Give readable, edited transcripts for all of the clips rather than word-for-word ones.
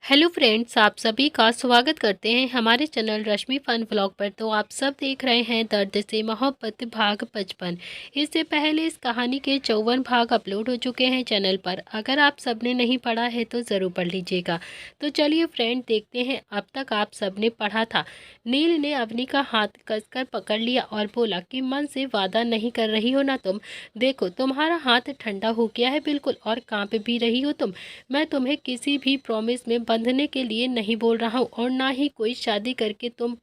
Hello friends, आप सभी का स्वागत करते हैं हमारे चैनल रश्मि फन व्लॉग पर। तो आप सब देख रहे हैं दर्द से मोहब्बत भाग 55। इससे पहले इस कहानी के 54 भाग अपलोड हो चुके हैं चैनल पर। अगर आप सबने नहीं पढ़ा है तो ज़रूर पढ़ लीजिएगा। तो चलिए फ्रेंड, देखते हैं अब तक आप सबने पढ़ा था। नील ने अवनी का हाथ कसकर पकड़ लिया और बोला कि मन से वादा नहीं कर रही हो ना तुम। देखो, तुम्हारा हाथ ठंडा हो गया है बिल्कुल, और कांप भी रही हो तुम। मैं तुम्हें किसी भी प्रॉमिस में बंधने के लिए नहीं बोल रहा हूँ, और ना ही कोई शादी करके तुम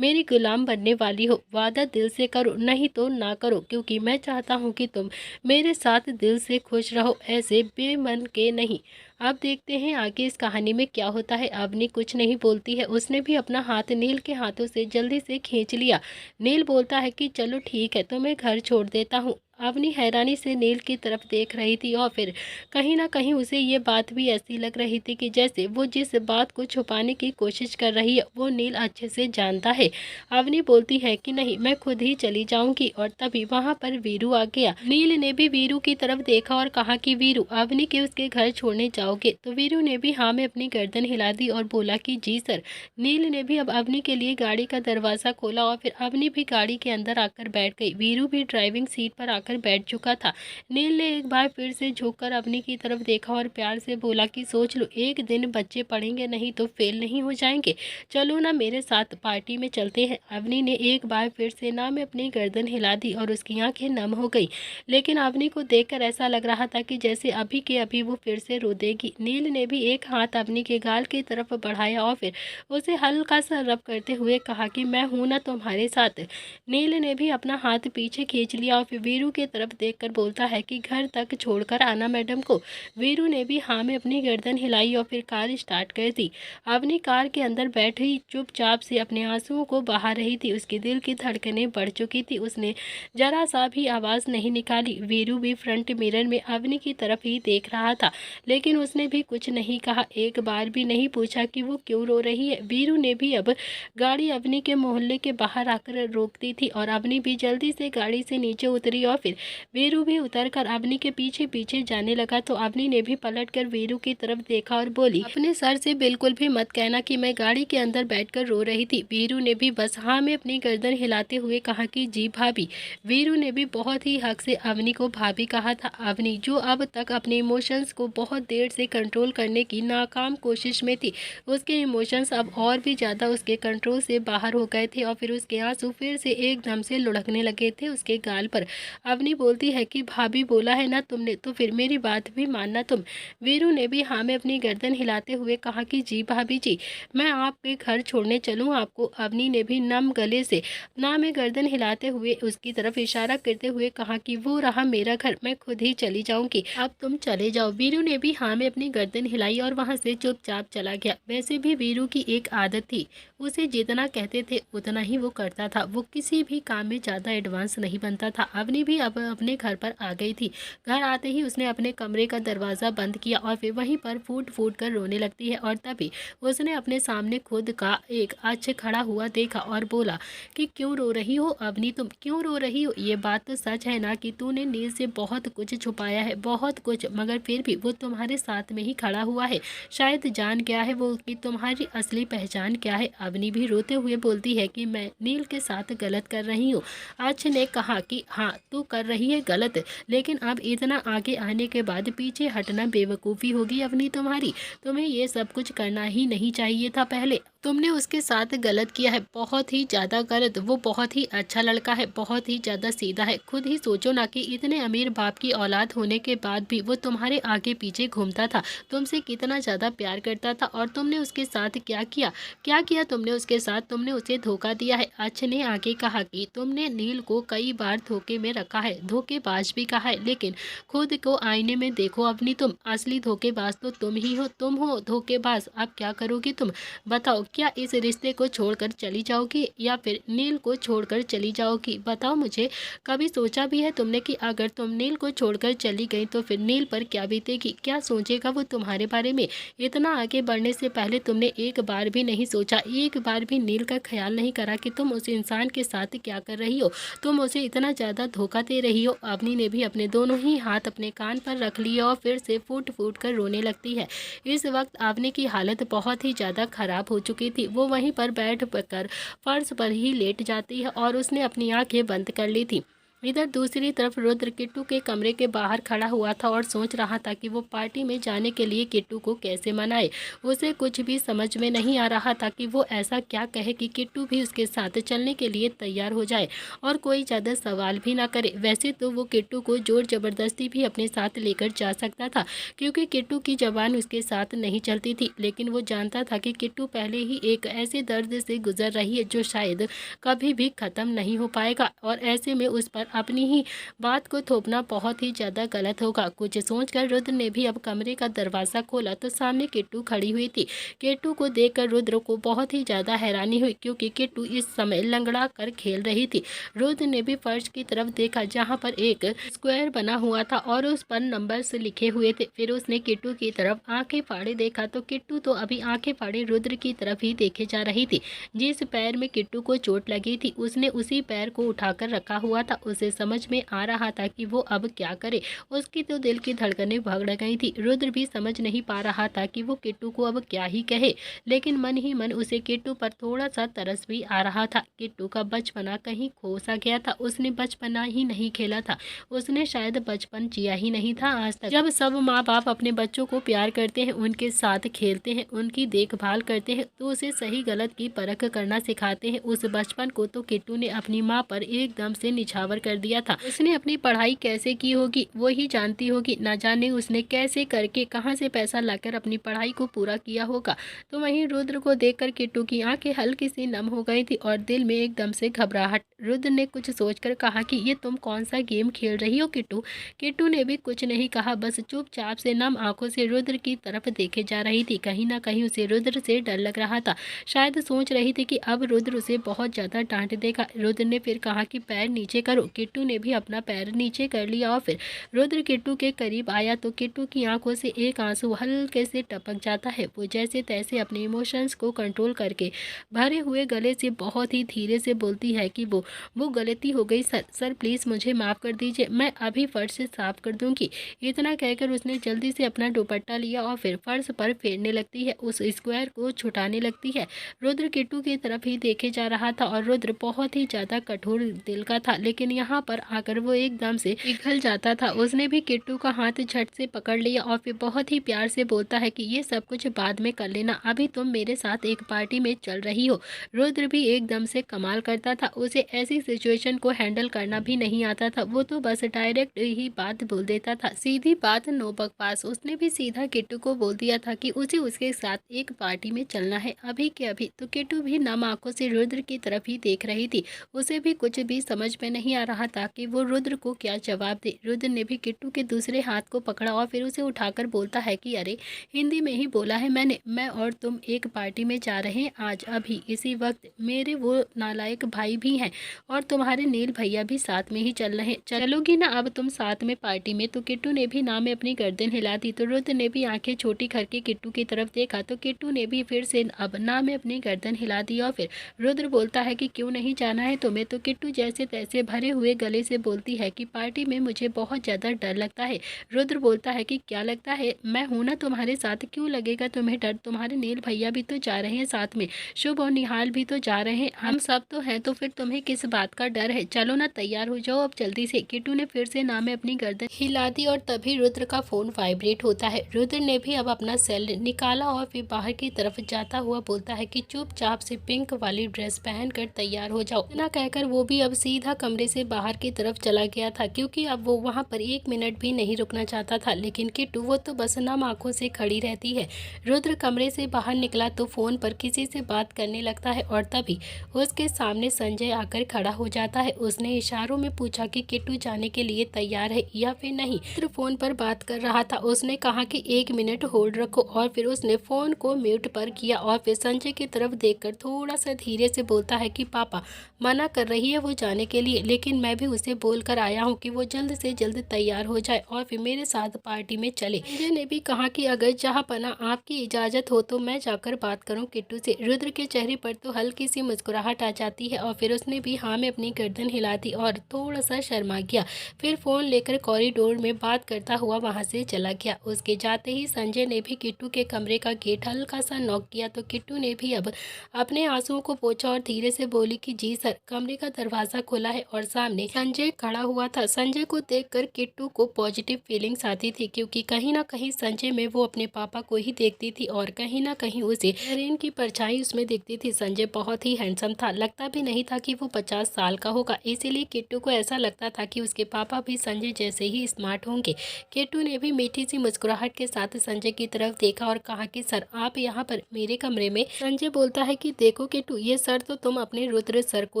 मेरी गुलाम बनने वाली हो। वादा दिल से करो, नहीं तो ना करो, क्योंकि मैं चाहता हूँ कि तुम मेरे साथ दिल से खुश रहो, ऐसे बेमन के नहीं। अब देखते हैं आगे इस कहानी में क्या होता है। अवनी कुछ नहीं बोलती है, उसने भी अपना हाथ नील के हाथों से जल्दी से खींच लिया। नील बोलता है कि चलो ठीक है, तो मैं घर छोड़ देता हूँ। अवनी हैरानी से नील की तरफ देख रही थी, और फिर कहीं ना कहीं उसे ये बात भी ऐसी लग रही थी कि जैसे वो जिस बात को छुपाने की कोशिश कर रही है वो नील अच्छे से जानता है। अवनी बोलती है कि नहीं, मैं खुद ही चली जाऊंगी, और तभी वहां पर वीरू आ गया। नील ने भी वीरू की तरफ देखा और कहा कि वीरू, अवनी के उसके घर छोड़ने जाओगे? तो वीरू ने भी हाँ में अपनी गर्दन हिला दी और बोला कि जी सर। नील ने भी अब अवनी के लिए गाड़ी का दरवाजा खोला, और फिर अवनी भी गाड़ी के अंदर आकर बैठ गई। वीरू भी ड्राइविंग सीट पर आकर बैठ चुका था। नील ने एक बार फिर से झुककर अवनी की तरफ देखा और प्यार से बोला कि सोच लो, एक दिन बच्चे पढ़ेंगे नहीं तो फेल नहीं हो जाएंगे। चलो ना मेरे साथ पार्टी में चलते हैं। अवनी ने एक बार फिर से ना में अपनी गर्दन हिला दी और उसकी आंखें नम हो गई। लेकिन अवनी को देखकर ऐसा लग रहा था कि जैसे अभी के अभी वो फिर से रो देगी। नील ने भी एक हाथ अवनी के गाल की तरफ बढ़ाया और फिर उसे हल्का सा रब करते हुए कहा कि मैं हूं ना तुम्हारे साथ। नील ने भी अपना हाथ पीछे खींच लिया और फिर वीरू की तरफ देखकर बोलता है कि घर तक छोड़कर आना मैडम को। वीरू ने भी हाँ में अपनी गर्दन हिलाई और फिर कार स्टार्ट कर दी। अवनी कार के अंदर बैठी चुपचाप से अपने आंसुओं को बहा रही थी। उसके दिल की धड़कनें बढ़ चुकी थी। उसने जरा सा भी आवाज नहीं निकाली। वीरू भी फ्रंट मिरर में अवनी की तरफ ही देख रहा था, लेकिन उसने भी कुछ नहीं कहा। एक बार भी नहीं पूछा कि वो क्यों रो रही है। वीरू ने भी अब गाड़ी अवनी के मोहल्ले के बाहर आकर रोकती थी, और अवनी भी जल्दी से गाड़ी से नीचे उतरी और फिर वीरू भी उतरकर अवनी के पीछे पीछे जाने लगा। तो अवनी ने भी पलटकर वीरू की तरफ देखा और बोली, अपने सर से बिल्कुल भी मत कहना कि मैं गाड़ी के अंदर बैठकर रो रही थी। वीरू ने भी बस हाँ में अपनी गर्दन हिलाते हुए कहा कि जी भाभी। वीरू ने भी बहुत ही हक से अवनी को भाभी कहा था। अवनी जो अब तक अपने इमोशंस को बहुत देर से कंट्रोल करने की नाकाम कोशिश में थी, उसके इमोशंस अब और भी ज़्यादा उसके कंट्रोल से बाहर हो गए थे, और फिर उसके आंसू फिर से एकदम से लुढ़कने लगे थे उसके गाल पर। अवनी बोलती है कि भाभी बोला है ना तुमने, तो फिर मेरी बात भी मानना तुम। वीरू ने भी हाँ में अपनी गर्दन हिलाते हुए कहा कि जी भाभी जी, मैं आपके घर छोड़ने चलूँ आपको? अवनी ने भी नम गले से ना में गर्दन हिलाते हुए उसकी तरफ इशारा करते हुए कहा कि वो रहा मेरा घर, मैं खुद ही चली जाऊंगी, अब तुम चले जाओ। वीरू ने भी हाँ में अपनी गर्दन हिलाई और वहां से चुपचाप चला गया। वैसे भी वीरू की एक आदत थी, उसे जितना कहते थे उतना ही वो करता था। वो किसी भी काम में ज़्यादा एडवांस नहीं बनता था। अवनी भी अब अपने घर पर आ गई थी। घर आते ही उसने अपने कमरे का दरवाज़ा बंद किया और फिर वहीं पर फूट फूट कर रोने लगती है, और तभी उसने अपने सामने खुद का एक अक्ष खड़ा हुआ देखा और बोला कि क्यों रो रही हो अवनी, तुम क्यों रो रही हो? ये बात तो सच है ना कि तूने नील से बहुत कुछ छुपाया है, बहुत कुछ, मगर फिर भी वो तुम्हारे साथ में ही खड़ा हुआ है। शायद जान गया है वो कि तुम्हारी असली पहचान क्या है। अवनी भी रोते हुए बोलती है कि मैं नील के साथ गलत कर रही हूँ। अक्ष ने कहा कि हाँ तू कर रही है गलत, लेकिन अब इतना आगे आने के बाद पीछे हटना बेवकूफ़ी होगी अवनी तुम्हारी। तुम्हें ये सब कुछ करना ही नहीं चाहिए था पहले। तुमने उसके साथ गलत किया है, बहुत ही ज़्यादा गलत। वो बहुत ही अच्छा लड़का है, बहुत ही ज़्यादा सीधा है। खुद ही सोचो ना कि इतने अमीर बाप की औलाद होने के बाद भी वो तुम्हारे आगे पीछे घूमता था, तुमसे कितना ज़्यादा प्यार करता था, और तुमने उसके साथ क्या किया? क्या किया तुमने उसके साथ? तुमने उसे धोखा दिया है। अक्ष ने आगे कहा कि तुमने नील को कई बार धोखे में रखा है, धोखेबाज भी कहा है, लेकिन खुद को आईने में देखो अपनी, तुम असली धोखेबाज तो तुम ही हो। तुम हो धोखेबाज। अब क्या करोगी तुम? बताओ, क्या इस रिश्ते को छोड़कर चली जाओगी या फिर नील को छोड़कर चली जाओगी? बताओ मुझे। कभी सोचा भी है तुमने कि अगर तुम नील को छोड़कर चली गई तो फिर नील पर क्या बीतेगी? क्या सोचेगा वो तुम्हारे बारे में? इतना आगे बढ़ने से पहले तुमने एक बार भी नहीं सोचा, एक बार भी नील का ख्याल नहीं करा कि तुम उस इंसान के साथ क्या कर रही हो? तुम उसे इतना ज़्यादा धोखा दे रही हो। अवनी ने भी अपने दोनों ही हाथ अपने कान पर रख लिए और फिर से फूट फूट कर रोने लगती है। इस वक्त अवनी की हालत बहुत ही ज़्यादा खराब हो चुकी थी। वो वहीं पर बैठ कर फर्श पर ही लेट जाती है और उसने अपनी आंखें बंद कर ली थी। इधर दूसरी तरफ रुद्र किट्टू के कमरे के बाहर खड़ा हुआ था और सोच रहा था कि वो पार्टी में जाने के लिए किट्टू को कैसे मनाए। उसे कुछ भी समझ में नहीं आ रहा था कि वो ऐसा क्या कहे कि किट्टू भी उसके साथ चलने के लिए तैयार हो जाए और कोई ज़्यादा सवाल भी ना करे। वैसे तो वो किट्टू को जोर जबरदस्ती भी अपने साथ लेकर जा सकता था, क्योंकि किट्टू की जबान उसके साथ नहीं चलती थी। लेकिन वो जानता था कि किट्टू पहले ही एक ऐसे दर्द से गुजर रही है जो शायद कभी भी ख़त्म नहीं हो पाएगा, और ऐसे में उस पर अपनी ही बात को थोपना बहुत ही ज़्यादा गलत होगा। कुछ सोचकर रुद्र ने भी अब कमरे का दरवाज़ा खोला तो सामने किट्टू खड़ी हुई थी। किट्टू को देखकर रुद्र को बहुत ही ज़्यादा हैरानी हुई, क्योंकि किट्टू इस समय लंगड़ा कर खेल रही थी। रुद्र ने भी फर्श की तरफ देखा जहाँ पर एक स्क्वायर बना हुआ था और उस पर नंबर्स लिखे हुए थे। फिर उसने किट्टू की तरफ आंखें फाड़े देखा तो किट्टू तो अभी आंखें फाड़े रुद्र की तरफ ही देखे जा रही थी। जिस पैर में किट्टू को चोट लगी थी उसने उसी पैर को उठाकर रखा हुआ था। उसे समझ में आ रहा था कि वो अब क्या करे। उसकी तो दिल की धड़कनें भग गई थी। रुद्र भी समझ नहीं पा रहा था कि वो किट्टू को अब क्या ही कहे, लेकिन मन ही मन उसे किट्टू पर थोड़ा सा तरस भी आ रहा था। किट्टू का बचपना कहीं खो सा गया था। उसने बचपना ही नहीं खेला था, उसने शायद बचपन जिया ही नहीं था आज तक। जब सब माँ बाप अपने बच्चों को प्यार करते हैं, उनके साथ खेलते हैं, उनकी देखभाल करते हैं, तो उसे सही गलत की परख करना सिखाते हैं। उस बचपन को तो किट्टू ने अपनी माँ पर एकदम से निछावर कर दिया था। उसने अपनी पढ़ाई कैसे की होगी वो ही जानती होगी, ना जाने उसने कैसे करके कहाँ से पैसा लाकर अपनी पढ़ाई को पूरा किया होगा। तो वहीं रुद्र को देखकर किट्टू की आंखें हल्की सी नम हो गई थी और दिल में एकदम से घबराहट। रुद्र ने कुछ सोचकर कहा कि ये तुम कौन सा गेम खेल रही हो किट्टू। किट्टू ने भी कुछ नहीं कहा, बस चुपचाप से नम आंखों से रुद्र की तरफ देखे जा रही थी। कहीं ना कहीं उसे रुद्र से डर लग रहा था। शायद सोच रही थी कि अब रुद्र उसे बहुत ज्यादा डांट देगा। रुद्र ने फिर कहा कि पैर नीचे करो। किट्टू ने भी अपना पैर नीचे कर लिया और फिर रुद्र किट्टू के करीब आया तो किट्टू की आंखों से एक आंसू हल्के से टपक जाता है। वो जैसे तैसे अपने इमोशंस को कंट्रोल करके भरे हुए गले से बहुत ही धीरे से बोलती है कि वो गलती हो गई सर प्लीज़ मुझे माफ़ कर दीजिए, मैं अभी फर्श से साफ कर दूंगी। इतना कहकर उसने जल्दी से अपना दुपट्टा लिया और फिर फर्श पर फेरने लगती है, उस स्क्वायर को छुटाने लगती है। रुद्र किट्टू की तरफ ही देखे जा रहा था और रुद्र बहुत ही ज़्यादा कठोर दिल का था, लेकिन यहाँ पर आकर वो एकदम से पिघल जाता था। उसने भी किट्टू का हाथ झट से पकड़ लिया और फिर बहुत ही प्यार से बोलता है कि ये सब कुछ बाद में कर लेना, अभी तुम मेरे साथ एक पार्टी में चल रही हो। रुद्र भी एकदम से कमाल करता था, उसे ऐसी सिचुएशन को हैंडल करना भी नहीं आता था। वो तो बस डायरेक्ट ही बात बोल देता था, सीधी बात नो बकवास। उसने भी सीधा किट्टू को बोल दिया था कि उसे उसके साथ एक पार्टी में चलना है अभी के अभी। तो किट्टू भी नम आंखों से रुद्र की तरफ ही देख रही थी। उसे भी कुछ भी समझ में नहीं आ रहा था कि वो रुद्र को क्या जवाब दे। रुद्र ने भी किट्टू के दूसरे हाथ को पकड़ा और फिर उसे उठाकर बोलता है कि अरे हिंदी में ही बोला है मैंने, मैं और तुम एक पार्टी में जा रहे हैं आज अभी इसी वक्त। मेरे वो नालायक भाई भी हैं और तुम्हारे नील भैया भी साथ में ही चल रहे हैं, चलोगी ना अब तुम साथ में पार्टी में। तो किट्टू ने भी ना में अपनी गर्दन हिला दी। तो रुद्र ने भी आंखें छोटी करके किट्टू की तरफ देखा तो किट्टू ने भी फिर से अब ना में अपनी गर्दन हिला दी और फिर रुद्र बोलता है कि क्यों नहीं जाना है तुम्हें। तो किट्टू जैसे तैसे भरे हुए गले से बोलती है कि पार्टी में मुझे बहुत ज़्यादा डर लगता है। रुद्र बोलता है कि क्या लगता है, मैं हूं ना तुम्हारे साथ, क्यों लगेगा तुम्हें डर, तुम्हारे नील भैया भी तो जा रहे हैं साथ में, शुभ और निहाल भी तो जा रहे हैं, हम सब तो हैं, तो फिर तुम्हें किस बात का डर है, चलो ना तैयार हो जाओ अब जल्दी से। किट्टू ने फिर से ना में अपनी गर्दन हिला दी और तभी रुद्र का फोन वाइब्रेट होता है। रुद्र ने भी अब अपना सेल निकाला और फिर बाहर की तरफ जाता हुआ बोलता है कि चुपचाप से पिंक वाली ड्रेस पहनकर तैयार हो जाओ। इतना कहकर वो भी अब सीधा कमरे से बाहर की तरफ चला गया था, क्योंकि अब वो वहाँ पर एक मिनट भी नहीं रुकना चाहता था। लेकिन किट्टू वो तो बस नम आंखों से खड़ी रहती है। रुद्र कमरे से बाहर निकला तो फोन पर किसी से बात करने लगता है और तभी उसके सामने संजय आकर खड़ा हो जाता है। उसने इशारों में पूछा कि किट्टू जाने के लिए तैयार है या फिर नहीं। रुद्र फोन पर बात कर रहा था, उसने कहा कि 1 मिनट होल्ड रखो और फिर उसने फोन को म्यूट पर किया और फिर संजय की तरफ देखकर थोड़ा सा धीरे से बोलता है कि पापा मना कर रही है वो जाने के लिए, लेकिन मैं भी उसे बोल कर आया हूँ कि वो जल्द से जल्द तैयार हो जाए और फिर मेरे साथ पार्टी में चले। संजय ने भी कहा कि अगर जहाँपना आपकी इजाज़त हो तो मैं जाकर बात करूँ किट्टू से। रुद्र के चेहरे पर तो हल्की सी मुस्कुराहट आ जाती है और फिर उसने भी हाँ में अपनी गर्दन हिला दी और थोड़ा सा शर्मा गया। फिर फ़ोन लेकर कॉरिडोर में बात करता हुआ वहाँ से चला गया। उसके जाते ही संजय ने भी किट्टू के कमरे का गेट हल्का सा नॉक किया तो किट्टू ने भी अब अपने आंसुओं को पोंछा और धीरे से बोली कि जी सर। कमरे का दरवाज़ा खुला है और सामने संजय खड़ा हुआ था। संजय को देखकर किट्टू को पॉजिटिव फीलिंग्स आती थी, क्योंकि कहीं ना कहीं संजय में वो अपने पापा को ही देखती थी और कहीं ना कहीं उसे नरेन की परछाई उसमें दिखती थी। संजय बहुत ही हैंडसम था, लगता भी नहीं था कि वो 50 साल का होगा, इसीलिए किट्टू को ऐसा लगता था कि उसके पापा भी संजय जैसे ही स्मार्ट होंगे। किट्टू ने भी मीठी सी मुस्कुराहट के साथ संजय की तरफ देखा और कहा कि सर आप यहाँ पर मेरे कमरे में। संजय बोलता है कि देखो किट्टू, ये सर तो तुम अपने रुद्र सर को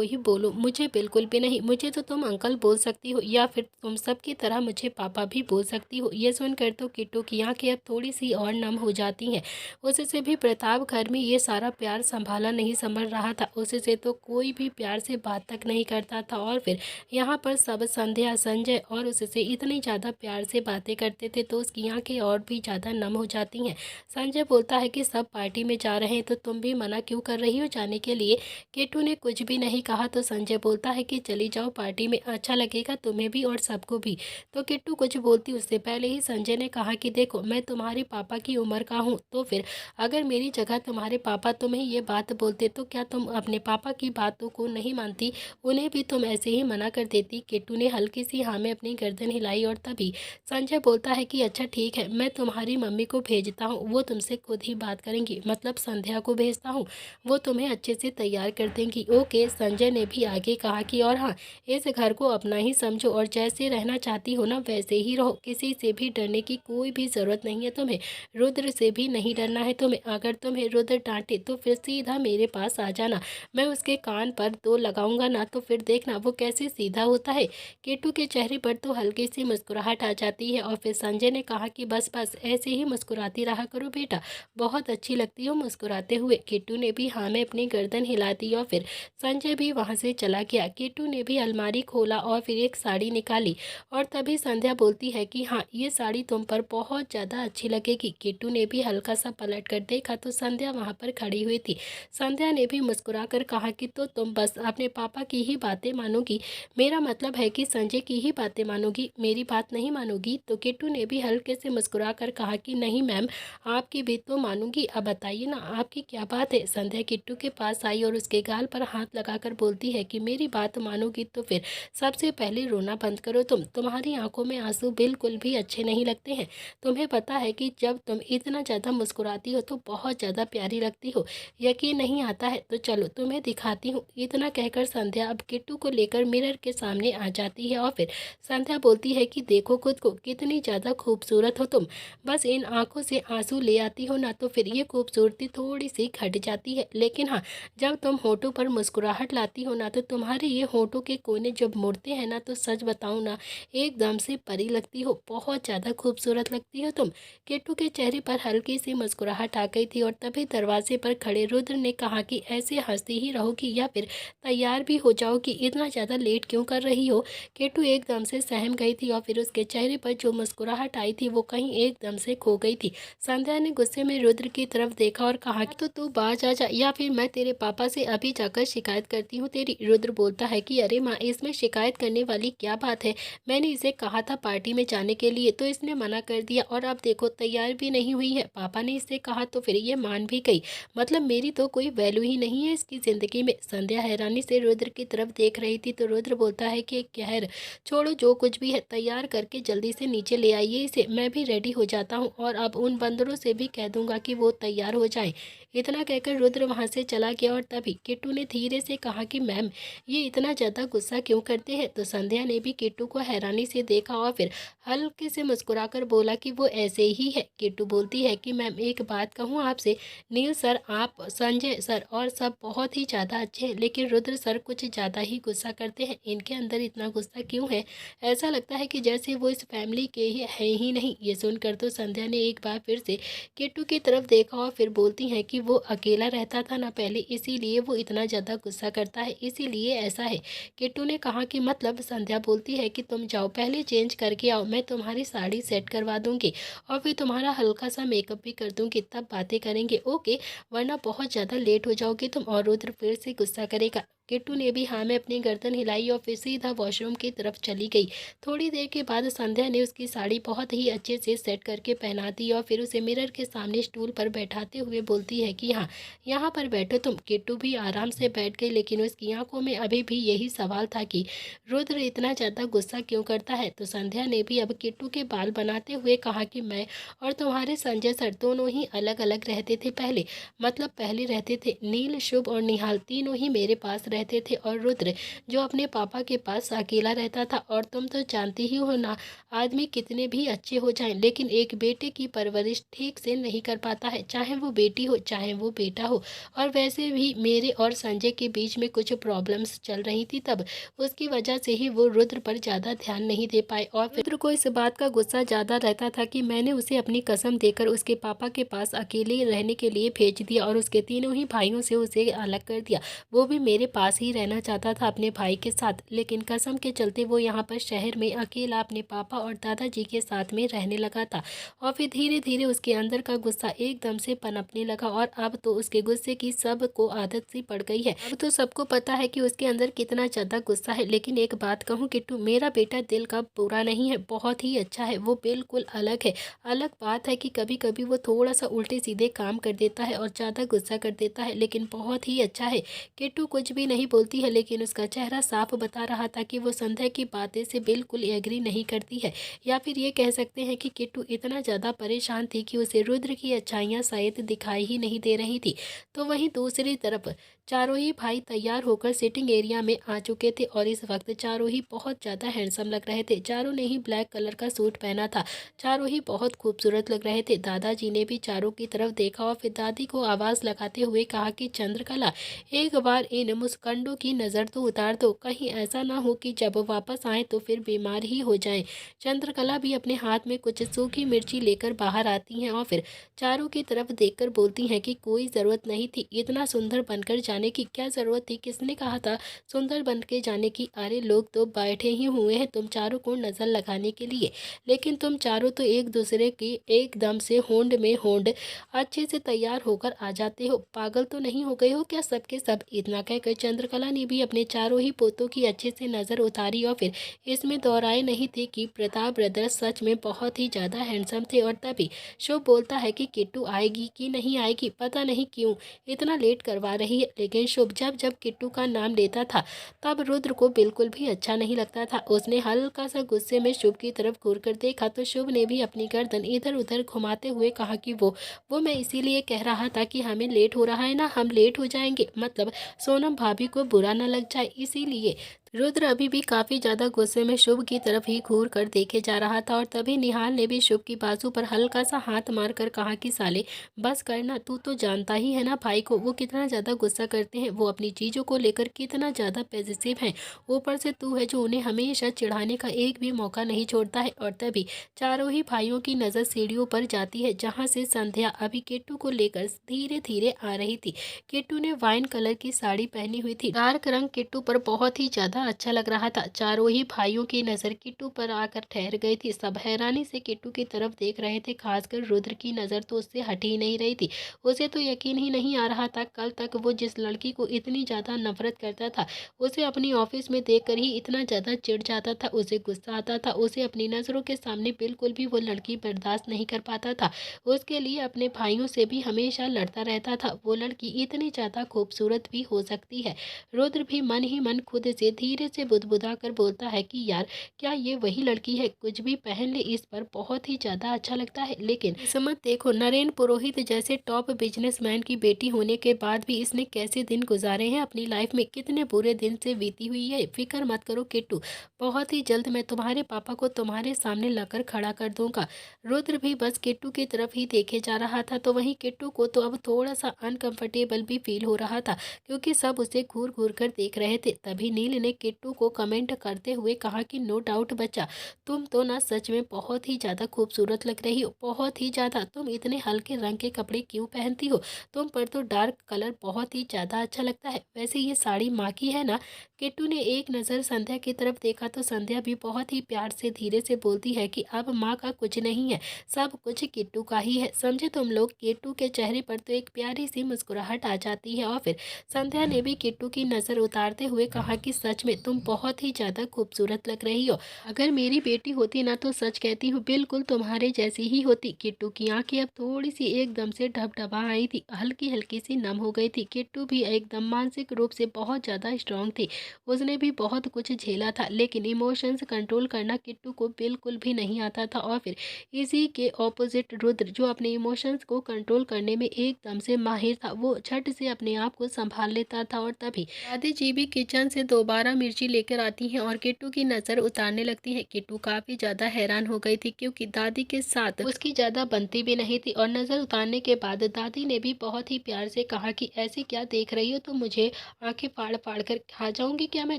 ही बोलो, मुझे बिल्कुल भी नहीं। मुझे तो तुम अंकल बोल सकती हो या फिर तुम सबकी तरह मुझे पापा भी बोल सकती हो। ये सुनकर तो किट्टू की आंखें अब थोड़ी सी और नम हो जाती हैं। उससे भी प्रताप घर में ये सारा प्यार संभाला नहीं संभल रहा था। उससे तो कोई भी प्यार से बात तक नहीं करता था और फिर यहाँ पर सब संध्या, संजय और उससे इतनी ज़्यादा प्यार से बातें करते थे तो उसकी आंखें और भी ज़्यादा नम हो जाती हैं। संजय बोलता है कि सब पार्टी में जा रहे हैं तो तुम भी मना क्यों कर रही हो जाने के लिए। किट्टू ने कुछ भी नहीं कहा तो संजय बोलता है कि चली जाओ पार्टी में, अच्छा लगेगा तुम्हें भी और सबको भी। तो किट्टू कुछ बोलती उससे पहले ही संजय ने कहा कि देखो मैं तुम्हारे पापा की उम्र का हूँ, तो फिर अगर मेरी जगह तुम्हारे पापा तुम्हें ये बात बोलते तो क्या तुम अपने पापा की बातों को नहीं मानती, उन्हें भी तुम ऐसे ही मना कर देती। किट्टू ने हल्की सी हाँ में अपनी गर्दन हिलाई और तभी संजय बोलता है कि अच्छा ठीक है, मैं तुम्हारी मम्मी को भेजता हूँ, वो तुमसे खुद ही बात करेंगी, मतलब संध्या को भेजता हूँ, वो तुम्हें अच्छे से तैयार कर देंगी। ओके। संजय ने भी आगे कहा कि और हाँ, इस घर को अपना ही समझो और जैसे रहना चाहती हो ना वैसे ही रहो, किसी से भी डरने की कोई भी ज़रूरत नहीं है तुम्हें, रुद्र से भी नहीं डरना है तुम्हें। अगर तुम्हें रुद्र डांटे तो फिर सीधा मेरे पास आ जाना, मैं उसके कान पर दो लगाऊंगा ना तो फिर देखना वो कैसे सीधा होता है। किट्टू के चेहरे पर तो हल्की सी मुस्कुराहट आ जाती है और फिर संजय ने कहा कि बस बस ऐसे ही मुस्कुराती रहा करो बेटा, बहुत अच्छी लगती हो मुस्कुराते हुए। किट्टू ने भी हाँ में अपनी गर्दन हिला दी और फिर संजय भी वहाँ से चला गया। किट्टू ने भी अलमारी खोला और फिर एक साड़ी निकाली और तभी संध्या बोलती है कि हाँ ये साड़ी तुम पर बहुत ज़्यादा अच्छी लगेगी। किट्टू ने भी हल्का सा पलट कर देखा तो संध्या वहाँ पर खड़ी हुई थी। संध्या ने भी मुस्कुरा कर कहा कि तो तुम बस अपने पापा की ही बातें मानोगी, मेरा मतलब है कि संजय की ही बातें मानोगी, मेरी बात नहीं मानोगी। तो किट्टू ने भी हल्के से मुस्कुरा कर कहा कि नहीं मैम, आपकी भी तो मानूंगी, अब बताइए ना आपकी क्या बात है। संध्या किट्टू के पास आई और उसके गाल पर हाथ लगाकर बोलती है कि मेरी बात मानोगी तो फिर सबसे पहले रोना बंद करो, तुम्हारी आंखों में आंसू बिल्कुल भी अच्छे नहीं लगते हैं। तुम्हें पता है कि जब तुम इतना ज़्यादा मुस्कुराती हो तो बहुत ज़्यादा प्यारी लगती हो, यकीन नहीं आता है तो चलो तुम्हें दिखाती हूँ। इतना कहकर संध्या अब किट्टू को लेकर मिरर के सामने आ जाती है और फिर संध्या बोलती है कि देखो खुद को, कितनी ज़्यादा खूबसूरत हो तुम, बस इन आंखों से आंसू ले आती हो ना तो फिर ये खूबसूरती थोड़ी सी घट जाती है, लेकिन हाँ जब तुम होठों पर मुस्कुराहट लाती हो ना तो तुम्हारे ये होठों के कोने जब मुड़ते हैं ना तो सच बताऊँ ना एकदम से परी लगती हो, बहुत ज़्यादा खूबसूरत लगती हो तुम। किट्टू के चेहरे पर हल्की सी मुस्कुराहट आ गई थी और तभी दरवाजे पर खड़े रुद्र ने कहा कि ऐसे हंसती ही रहोगी या फिर तैयार भी हो जाओगी, इतना ज़्यादा लेट क्यों कर रही हो। किट्टू एकदम से सहम गई थी और फिर उसके चेहरे पर जो मुस्कुराहट आई थी वो कहीं एकदम से खो गई थी। संध्या ने गुस्से में रुद्र की तरफ देखा और कहा तो तू बाज आ जा या फिर मैं तेरे पापा से अभी जाकर शिकायत करती हूँ तेरी। रुद्र बोलता है कि अरे माँ, इसमें शिकायत करने वाली क्या बात है, मैंने इसे कहा था पार्टी में जाने के लिए तो इसने मना कर दिया और अब देखो तैयार भी नहीं हुई है, पापा ने इससे कहा तो फिर ये मान भी गई, मतलब मेरी तो कोई वैल्यू ही नहीं है इसकी ज़िंदगी में। संध्या हैरानी से रुद्र की तरफ देख रही थी तो रुद्र बोलता है कि खैर छोड़ो, जो कुछ भी है तैयार करके जल्दी से नीचे ले आइए इसे, मैं भी रेडी हो जाता हूँ और अब उन बंदरों से भी कह दूंगा कि वो तैयार हो जाएं। इतना कहकर रुद्र वहाँ से चला गया और तभी किट्टू ने धीरे से कहा कि मैम ये इतना ज़्यादा गुस्सा क्यों करते हैं। तो संध्या ने भी किट्टू को हैरानी से देखा और फिर हल्के से मुस्कुराकर बोला कि वो ऐसे ही है। किट्टू बोलती है कि मैम एक बात कहूँ आपसे, नील सर, आप, संजय सर और सब बहुत ही ज़्यादा अच्छे हैं, लेकिन रुद्र सर कुछ ज़्यादा ही गुस्सा करते हैं, इनके अंदर इतना गुस्सा क्यों है, ऐसा लगता है कि जैसे वो इस फैमिली के ही है ही नहीं। ये सुनकर तो संध्या ने एक बार फिर से किट्टू की तरफ देखा और फिर बोलती हैं कि वो अकेला रहता था ना पहले, इसीलिए वो इतना ज़्यादा गुस्सा करता है, इसीलिए ऐसा है। किट्टू ने कहा कि मतलब? संध्या बोलती है कि तुम जाओ पहले चेंज करके आओ, मैं तुम्हारी साड़ी सेट करवा दूंगी और फिर तुम्हारा हल्का सा मेकअप भी कर दूंगी, तब बातें करेंगे, ओके? वरना बहुत ज़्यादा लेट हो जाओगे तुम। और रुद्र फिर से गुस्सा करेगा। किट्टू ने भी हाँ में अपनी गर्दन हिलाई और फिर सीधा वॉशरूम की तरफ चली गई। थोड़ी देर के बाद संध्या ने उसकी साड़ी बहुत ही अच्छे से सेट करके पहना दी और फिर उसे मिरर के सामने स्टूल पर बैठाते हुए बोलती है कि हाँ, यहाँ पर बैठो तुम। किट्टू भी आराम से बैठ गई, लेकिन उसकी आंखों में अभी भी यही सवाल था कि रुद्र इतना ज़्यादा गुस्सा क्यों करता है। तो संध्या ने भी अब किट्टू के बाल बनाते हुए कहा कि मैं और तुम्हारे संजय सर दोनों ही अलग अलग रहते थे पहले। मतलब पहले रहते थे नील, शुभ और निहाल तीनों ही मेरे पास रहते थे, और रुद्र जो अपने पापा के पास अकेला रहता था। और तुम तो जानती ही हो ना, आदमी कितने भी अच्छे हो जाएं लेकिन एक बेटे की परवरिश ठीक से नहीं कर पाता है, चाहे वो बेटी हो चाहे वो बेटा हो। और वैसे भी मेरे और संजय के बीच में कुछ प्रॉब्लम्स चल रही थी, तब उसकी वजह से ही वो रुद्र पर ज़्यादा ध्यान नहीं दे पाए। और फिर रुद्र को इस बात का गुस्सा ज़्यादा रहता था कि मैंने उसे अपनी कसम देकर उसके पापा के पास अकेले रहने के लिए भेज दिया और उसके तीनों ही भाइयों से उसे अलग कर दिया। वो भी मेरे पास ही रहना चाहता था अपने भाई के साथ, लेकिन कसम के चलते वो यहाँ पर शहर में अकेला अपने पापा और दादाजी के साथ में रहने लगा था। और फिर धीरे धीरे उसके अंदर का गुस्सा एकदम से पनपने लगा और अब तो उसके गुस्से की सबको आदत सी पड़ गई है। अब तो सबको पता है कि उसके अंदर कितना ज़्यादा गुस्सा है। लेकिन एक बात कहूँ किट्टू, मेरा बेटा दिल का बुरा नहीं है, बहुत ही अच्छा है, वो बिल्कुल अलग है। अलग बात है कि कभी कभी वो थोड़ा सा उल्टे सीधे काम कर देता है और ज़्यादा गुस्सा कर देता है, लेकिन बहुत ही अच्छा है। किट्टू कुछ भी नहीं बोलती है, लेकिन उसका चेहरा साफ बता रहा था कि वो संध्या की बातें से बिल्कुल एग्री नहीं करती है। या फिर ये कह सकते हैं कि किट्टू इतना ज़्यादा परेशान थी कि उसे रुद्र की अच्छाइयाँ शायद दिखाई ही नहीं दे रही थी। तो वहीं दूसरी तरफ चारों ही भाई तैयार होकर सिटिंग एरिया में आ चुके थे और इस वक्त चारों ही बहुत ज़्यादा हैंडसम लग रहे थे। चारों ने ही ब्लैक कलर का सूट पहना था, चारों ही बहुत खूबसूरत लग रहे थे। दादाजी ने भी चारों की तरफ देखा और फिर दादी को आवाज़ लगाते हुए कहा कि चंद्रकला, एक बार इन मुस्कंडों की नज़र तो उतार दो, कहीं ऐसा ना हो कि जब वापस आए तो फिर बीमार ही हो जाएं। चंद्रकला भी अपने हाथ में कुछ सूखी मिर्ची लेकर बाहर आती हैं और फिर चारों की तरफ देखकर बोलती हैं कि कोई ज़रूरत नहीं थी इतना सुंदर बनकर जाने की, क्या ज़रूरत थी, किसने कहा था सुंदर बन के जाने की? अरे लोग तो बैठे ही हुए हैं तुम चारों को नज़र लगाने के लिए, लेकिन तुम चारों तो एक दूसरे की एकदम से होंड में होंड अच्छे से तैयार होकर आ जाते हो। पागल तो नहीं हो गए हो क्या सबके सब? इतना कहकर चंद्रकला ने भी अपने चारों ही पोतों की अच्छे से नज़र उतारी और फिर इसमें दोहराए नहीं थे कि प्रताप ब्रदर्स सच में बहुत ही ज़्यादा हैंडसम थे। और तभी शुभ बोलता है कि किट्टू आएगी कि नहीं आएगी, पता नहीं क्यों इतना लेट करवा रही है। लेकिन शुभ जब जब किट्टू का नाम लेता था तब रुद्र को बिल्कुल भी अच्छा नहीं लगता था। उसने हल्का सा गुस्से में शुभ की तरफ घूर कर देखा तो शुभ ने भी अपनी गर्दन इधर उधर घुमाते हुए कहा कि वो मैं इसीलिए कह रहा था कि हमें लेट हो रहा है ना, हम लेट हो जाएंगे, मतलब सोनम भाभी को बुरा ना लग जाए इसीलिए। रुद्र अभी भी काफ़ी ज़्यादा गुस्से में शुभ की तरफ ही घूर कर देखे जा रहा था और तभी निहाल ने भी शुभ की बाजू पर हल्का सा हाथ मारकर कहा कि साले बस करना, तू तो जानता ही है ना भाई को वो कितना ज़्यादा गुस्सा करते हैं, वो अपनी चीज़ों को लेकर कितना ज़्यादा पॉजिटिव हैं, ऊपर से तू है जो उन्हें हमेशा चिढ़ाने का एक भी मौका नहीं छोड़ता है। और तभी चारों ही भाइयों की नज़र सीढ़ियों पर जाती है जहाँ से संध्या अभी किट्टू को लेकर धीरे धीरे आ रही थी। किट्टू ने वाइन कलर की साड़ी पहनी हुई थी, डार्क रंग किट्टू पर बहुत ही ज़्यादा अच्छा लग रहा था। चारों ही भाइयों की नज़र किट्टू पर आकर ठहर गई थी। सब हैरानी से किट्टू की तरफ देख रहे थे, खासकर रुद्र की नज़र तो उससे हट ही नहीं रही थी। उसे तो यकीन ही नहीं आ रहा था कल तक वो जिस लड़की को इतनी ज़्यादा नफरत करता था उसे अपनी ऑफिस में देखकर ही इतना ज़्यादा चिढ़ जाता था, उसे गुस्सा आता था, उसे अपनी नज़रों के सामने बिल्कुल भी वो लड़की बर्दाश्त नहीं कर पाता था। उसके लिए अपने भाइयों से भी हमेशा लड़ता रहता था। वो लड़की इतनी ज़्यादा खूबसूरत भी हो सकती है। रुद्र भी मन ही मन खुद से धीरे से बुदबुदा कर बोलता है कि यार क्या ये वही लड़की है, कुछ भी पहन ले इस पर बहुत ही ज़्यादा अच्छा लगता है। लेकिन किस्मत देखो, नरेंद्र पुरोहित जैसे टॉप बिजनेसमैन की बेटी होने के बाद भी इसने कैसे दिन गुजारे हैं अपनी लाइफ में, कितने बुरे दिन से बीती हुई है। फिक्र मत करो किट्टू, बहुत ही जल्द मैं तुम्हारे पापा को तुम्हारे सामने लाकर खड़ा कर दूंगा। रुद्र भी बस किट्टू की तरफ ही देखे जा रहा था। तो वहीं किट्टू को तो अब थोड़ा सा अनकंफर्टेबल भी फील हो रहा था क्योंकि सब उसे घूर घूर कर देख रहे थे। तभी नील ने किट्टू को कमेंट करते हुए कहा कि नो डाउट बच्चा, तुम तो ना सच में बहुत ही ज़्यादा खूबसूरत लग रही हो, बहुत ही ज़्यादा। तुम इतने हल्के रंग के कपड़े क्यों पहनती हो? तुम पर तो डार्क कलर बहुत ही ज़्यादा अच्छा लगता है। वैसे ये साड़ी माँ की है ना? किट्टू ने एक नज़र संध्या की तरफ देखा तो संध्या भी बहुत ही प्यार से धीरे से बोलती है कि अब माँ का कुछ नहीं है, सब कुछ किट्टू का ही है, समझे तुम लोग। किट्टू के चेहरे पर तो एक प्यारी सी मुस्कुराहट आ जाती है और फिर संध्या ने भी किट्टू की नज़र उतारते हुए कहा कि सच में तुम बहुत ही ज़्यादा खूबसूरत लग रही हो। अगर मेरी बेटी होती ना तो सच कहती हूँ बिल्कुल तुम्हारे जैसी ही होती। किट्टू की आंखें अब थोड़ी सी एकदम से ढबढबा आई थी, हल्की हल्की सी नम हो गई थी। किट्टू भी एकदम मानसिक रूप से बहुत ज़्यादा स्ट्रांग थी। उसने भी बहुत कुछ झेला था, लेकिन इमोशंस कंट्रोल करना किट्टू को बिल्कुल भी नहीं आता था। और फिर इसी के ऑपोजिट रुद्र, जो अपने इमोशंस को कंट्रोल करने में एकदम से माहिर था, वो झट से अपने आप को संभाल लेता था। और तभी दादी जी भी किचन से दोबारा मिर्ची लेकर आती हैं और किट्टू की नज़र उतारने लगती है। किट्टू काफ़ी ज़्यादा हैरान हो गई थी, क्योंकि दादी के साथ उसकी ज़्यादा बनती भी नहीं थी। और नज़र उतारने के बाद दादी ने भी बहुत ही प्यार से कहा कि ऐसे क्या देख रही हो तुम मुझे? आंखें फाड़ फाड़ कर खा जाऊंगी क्या मैं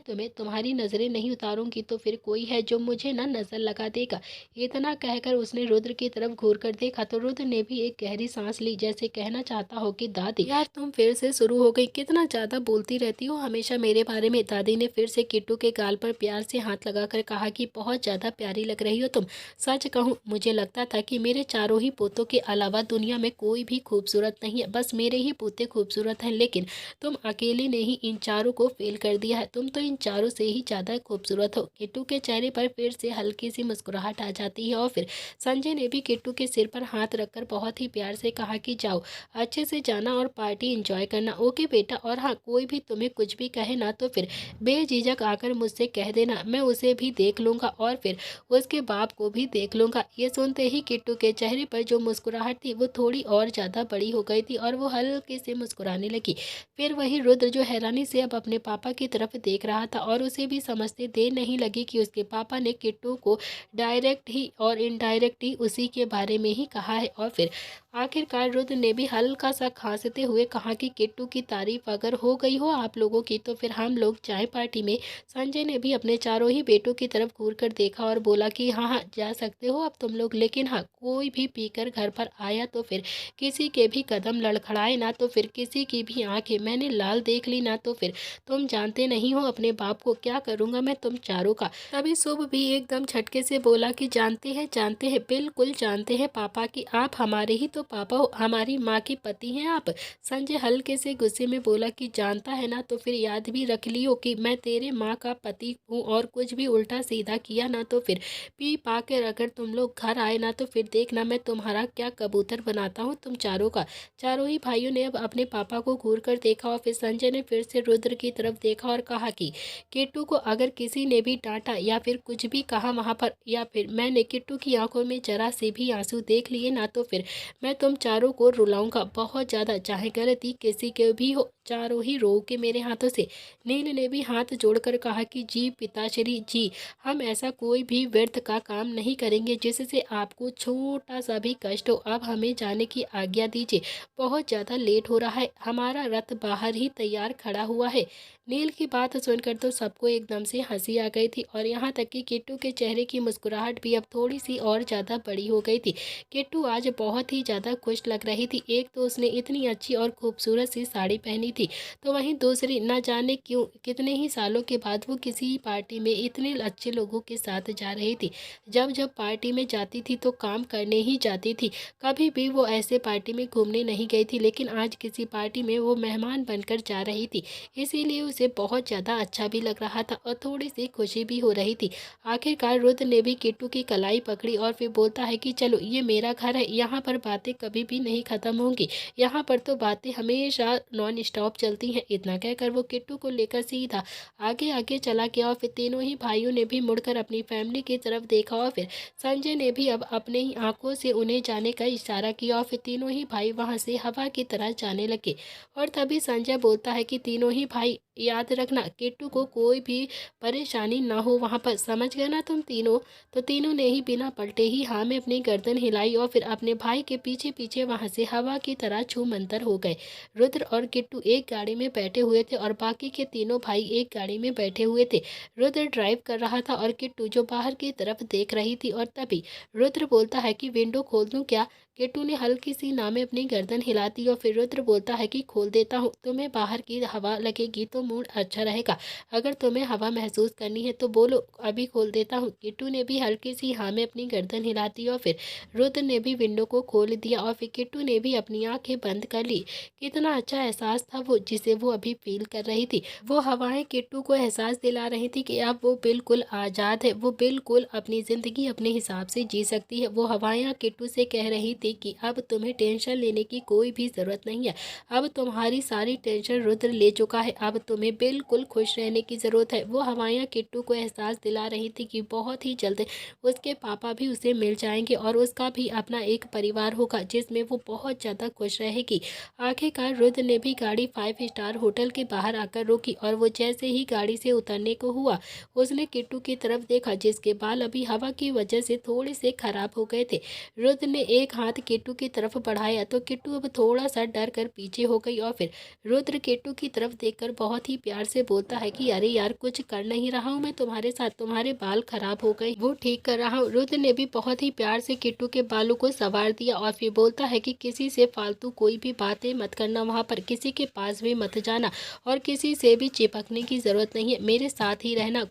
तुम्हें? तुम्हारी नज़रें नहीं उतारूंगी तो फिर कोई है जो मुझे ना नज़र लगा देगा। इतना कहकर उसने रुद्र की तरफ घूर कर देखा तो रुद्र ने भी एक गहरी सांस ली, जैसे कहना चाहता हो कि दादी यार तुम फिर से शुरू हो गई, कितना ज़्यादा बोलती रहती हो हमेशा मेरे बारे में। दादी ने फिर से किट्टू के गाल पर प्यार से हाथ लगाकर कहा कि बहुत ज़्यादा प्यारी लग रही हो तुम। सच कहूँ मुझे लगता था कि मेरे चारों ही पोतों के अलावा दुनिया में कोई भी खूबसूरत नहीं है, बस मेरे ही पोते खूबसूरत हैं, लेकिन तुम अकेले ने ही इन चारों को फेल कर दिया है। तुम तो इन चारों से ही ज़्यादा खूबसूरत हो। किट्टू के चेहरे पर फिर से हल्की सी मुस्कुराहट आ जाती है और फिर संजय ने भी किट्टू के सिर पर हाथ रखकर बहुत ही प्यार से कहा कि जाओ अच्छे से जाना और पार्टी एंजॉय करना। ओके बेटा, और हाँ कोई भी तुम्हें कुछ भी कहे ना तो फिर बेझिझक आकर मुझसे कह देना, मैं उसे भी देख लूँगा और फिर उसके बाप को भी देख लूँगा। ये सुनते ही किट्टू के चेहरे पर जो मुस्कुराहट थी वो थोड़ी और ज़्यादा बड़ी हो गई थी और वो हल्के से मुस्कुराने लगी। फिर वही रुद्र, जो हैरानी से अब अपने पापा की तरफ देख रहा था और उसे भी समझते देर नहीं लगी कि उसके पापा ने किट्टू को डायरेक्ट ही और इनडायरेक्ट ही उसी के बारे में ही कहा है। और फिर आखिरकार रुद्र ने भी हल्का सा खांसते हुए कहा कि किट्टू की तारीफ अगर हो गई हो आप लोगों की तो फिर हम लोग चाय पार्टी में। संजय ने भी अपने चारों ही बेटों की तरफ घूर कर देखा और बोला कि हाँ हाँ जा सकते हो अब तुम लोग, लेकिन हाँ कोई भी पीकर घर पर आया तो फिर किसी के भी कदम लड़खड़ाए ना तो फिर किसी की भी आंखें मैंने लाल देख ली ना तो फिर तुम जानते नहीं हो अपने बाप को क्या करूँगा मैं तुम चारों का। तभी शुभ भी एकदम झटके से बोला कि जानते हैं बिल्कुल जानते हैं पापा कि आप हमारे ही तो पापा हो, हमारी माँ के पति हैं आप। संजय हल्के से गुस्से में बोला कि जानता है ना तो फिर याद भी रख लियो कि मैं तेरे माँ का पति हूँ, और कुछ भी उल्टा सीधा किया ना तो फिर पी पा कर अगर तुम लोग घर आए ना तो फिर देखना मैं तुम्हारा क्या कबूतर बनाता हूँ तुम चारों का। चारों ही भाइयों ने अब अपने पापा को घूर कर देखा और फिर संजय ने फिर से रुद्र की तरफ देखा और कहा कि किट्टू को अगर किसी ने भी डांटा या फिर कुछ भी कहा वहाँ पर, या फिर मैंने किट्टू की आंखों में जरा से भी आंसू देख लिए ना तो फिर मैं तुम चारों को रुलाऊंगा बहुत ज़्यादा, चाहे गलती किसी के भी हो, चारों ही रो के मेरे हाथों से। नील ने भी हाथ जोड़कर कहा कि जी पिताश्री जी, हम ऐसा कोई भी व्यर्थ का काम नहीं करेंगे जिससे आपको छोटा सा भी कष्ट हो। अब हमें जाने की आज्ञा दीजिए, बहुत ज़्यादा लेट हो रहा है, हमारा रथ बाहर ही तैयार खड़ा हुआ है। नील की बात सुनकर तो सबको एकदम से हंसी आ गई थी और यहाँ तक कि किट्टू के चेहरे की मुस्कुराहट भी अब थोड़ी सी और ज़्यादा बड़ी हो गई थी। किट्टू आज बहुत ही ज़्यादा खुश लग रही थी। एक तो उसने इतनी अच्छी और खूबसूरत सी साड़ी पहनी थी, तो वहीं दूसरी न जाने क्यों कितने ही सालों के बाद वो किसी पार्टी में इतने अच्छे लोगों के साथ जा रही थी। जब जब पार्टी में जाती थी तो काम करने ही जाती थी, कभी भी वो ऐसे पार्टी में घूमने नहीं गई थी, लेकिन आज किसी पार्टी में वो मेहमान बनकर जा रही थी, इसीलिए उसे बहुत ज़्यादा अच्छा भी लग रहा था और थोड़ी सी खुशी भी हो रही थी। आखिरकार रुद्र ने भी किट्टू की कलाई पकड़ी और फिर बोलता है कि चलो ये मेरा घर है, यहाँ पर बातें कभी भी नहीं खत्म होंगी, यहाँ पर तो बातें हमेशा नॉन स्टॉप चलती हैं। इतना कहकर वो किट्टू को लेकर सीधा आगे आगे चला गया और फिर तीनों ही भाइयों ने भी मुड़कर अपनी फैमिली की तरफ देखा और फिर संजय ने भी अब अपने ही आंखों से उन्हें जाने का इशारा किया और फिर तीनों ही भाई वहां से हवा की तरह जाने लगे। और तभी संजय बोलता है कि तीनों ही भाई याद रखना किट्टू को कोई भी परेशानी ना हो वहाँ पर, समझ गए ना तुम तीनों। तो तीनों ने ही बिना पलटे ही हाँ में अपनी गर्दन हिलाई और फिर अपने भाई के पीछे पीछे वहाँ से हवा की तरह छूमंतर हो गए। रुद्र और किट्टू एक गाड़ी में बैठे हुए थे और बाकी के तीनों भाई एक गाड़ी में बैठे हुए थे। रुद्र ड्राइव कर रहा था और किट्टू जो बाहर की तरफ देख रही थी और तभी रुद्र बोलता है कि विंडो खोल दूं क्या? किट्टू ने हल्की सी ना में अपनी गर्दन हिला दी और फिर रुद्र बोलता है कि खोल देता हूँ, तुम्हें बाहर की हवा लगेगी तो मूड अच्छा रहेगा। अगर तुम्हें हवा महसूस करनी है तो बोलो, अभी खोल देता हूँ। किट्टू ने भी हल्की सी हाँ में अपनी गर्दन हिला दी और फिर रुद्र ने भी विंडो को खोल दिया और फिर किट्टू ने भी अपनी आंखें बंद कर ली। कितना अच्छा एहसास था वो जिसे वो अभी फील कर रही थी। वो हवाएं किट्टू को एहसास दिला रही थी कि अब वो बिल्कुल आज़ाद है, वो बिल्कुल अपनी ज़िंदगी अपने हिसाब से जी सकती है। वो हवाएं किट्टू से कह रही थी कि अब तुम्हें टेंशन लेने की कोई भी ज़रूरत नहीं है, अब तुम्हारी सारी टेंशन रुद्र ले चुका है, अब तुम्हें बिल्कुल खुश रहने की ज़रूरत है। वो हवाएं किट्टू को एहसास दिला रही थी कि बहुत ही जल्द उसके पापा भी उसे मिल जाएंगे और उसका भी अपना एक परिवार होगा जिसमें वो बहुत ज़्यादा खुश रहेगी। आखिरकार रुद्र ने भी गाड़ी 5 स्टार होटल के बाहर आकर रोकी और वो जैसे ही गाड़ी से उतरने को हुआ उसने किट्टू की तरफ देखा जिसके बाल अभी हवा की वजह से थोड़े से खराब हो गए थे। रुद्र ने एक हाथ किट्टू की तरफ बढ़ाया तो किट्टू अब थोड़ा सा डर कर पीछे हो गई और फिर रुद्र किट्टू की तरफ देखकर बहुत ही प्यार से बोलता है कि अरे यार, कुछ कर नहीं रहा हूँ मैं तुम्हारे साथ, तुम्हारे बाल खराब हो गए वो ठीक कर रहा हूँ। रुद्र ने भी बहुत ही प्यार से किट्टू के बालों को संवार दिया और फिर बोलता है कि किसी से फालतू कोई भी बातें मत करना, वहाँ पर किसी के पास भी मत जाना और किसी से भी चिपकने की जरूरत नहीं है, मेरे साथ ही रहना।